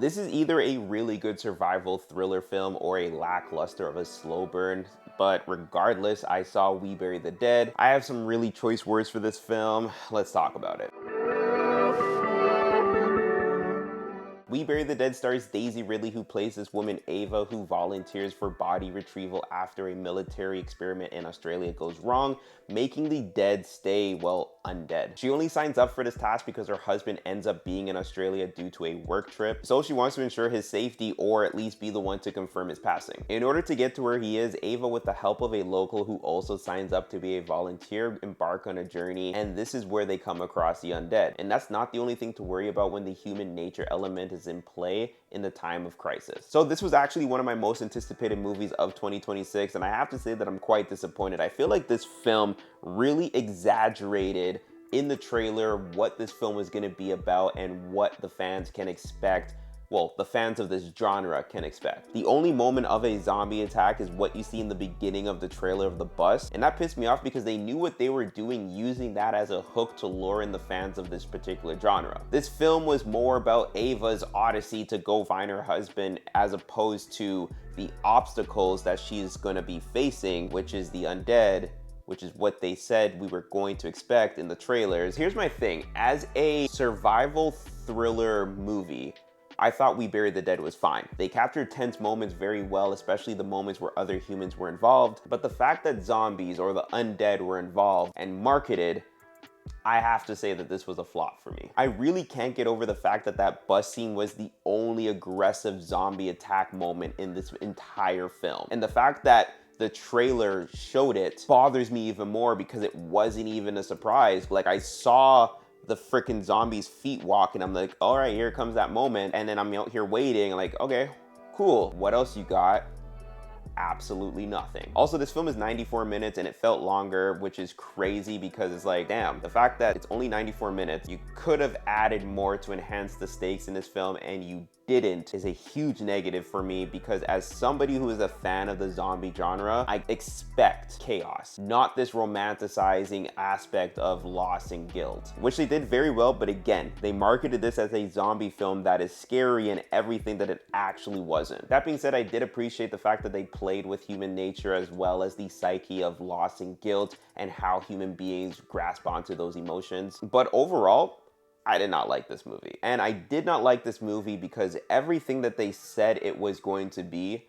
This is either a really good survival thriller film or a lackluster of a slow burn. But regardless, I saw We Bury the Dead. I have some really choice words for this film. Let's talk about it. We Bury the Dead stars Daisy Ridley, who plays this woman Ava, who volunteers for body retrieval after a military experiment in Australia goes wrong, making the dead stay, well, undead. She only signs up for this task because her husband ends up being in Australia due to a work trip, so she wants to ensure his safety or at least be the one to confirm his passing. In order to get to where he is, Ava, with the help of a local who also signs up to be a volunteer, embark on a journey, and this is where they come across the undead. And that's not the only thing to worry about when the human nature element is in play in the time of crisis. So this was actually one of my most anticipated movies of 2026, and I have to say that I'm quite disappointed. I feel like this film really exaggerated in the trailer what this film was going to be about and what the fans can expect. Well, the fans of this genre can expect. The only moment of a zombie attack is what you see in the beginning of the trailer of the bus, and that pissed me off because they knew what they were doing, using that as a hook to lure in the fans of this particular genre. This film was more about Ava's odyssey to go find her husband as opposed to the obstacles that she's gonna be facing, which is the undead, which is what they said we were going to expect in the trailers. Here's my thing, as a survival thriller movie, I thought We Bury the Dead was fine. They captured tense moments very well, especially the moments where other humans were involved, but the fact that zombies or the undead were involved and marketed, I have to say that this was a flop for me. I really can't get over the fact that that bus scene was the only aggressive zombie attack moment in this entire film. And the fact that the trailer showed it bothers me even more because it wasn't even a surprise. Like, I saw the freaking zombies' feet walk and I'm like, all right, here comes that moment. And then I'm out here waiting, like, okay, cool. What else you got? Absolutely nothing. Also, this film is 94 minutes and it felt longer, which is crazy because it's like, damn, the fact that it's only 94 minutes, you could have added more to enhance the stakes in this film and you didn't, is a huge negative for me because as somebody who is a fan of the zombie genre, I expect chaos, not this romanticizing aspect of loss and guilt, which they did very well. But again, they marketed this as a zombie film that is scary and everything that it actually wasn't. That being said, I did appreciate the fact that they played with human nature as well as the psyche of loss and guilt and how human beings grasp onto those emotions. But overall, I did not like this movie. And I did not like this movie because everything that they said it was going to be,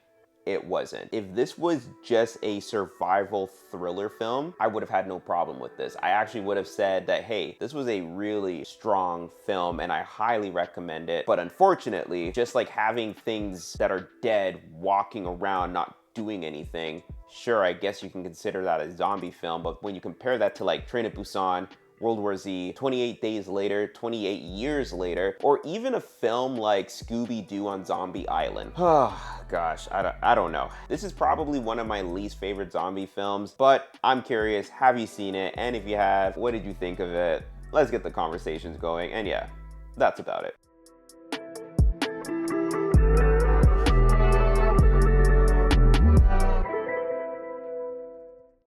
it wasn't. If this was just a survival thriller film, I would have had no problem with this. I actually would have said that, hey, this was a really strong film and I highly recommend it. But unfortunately, just like having things that are dead walking around, not doing anything, sure, I guess you can consider that a zombie film. But when you compare that to like Train to Busan, World War Z, 28 Days Later, 28 Years Later, or even a film like Scooby-Doo on Zombie Island. Oh, gosh, I don't know. This is probably one of my least favorite zombie films, but I'm curious, have you seen it? And if you have, what did you think of it? Let's get the conversations going, and yeah, that's about it.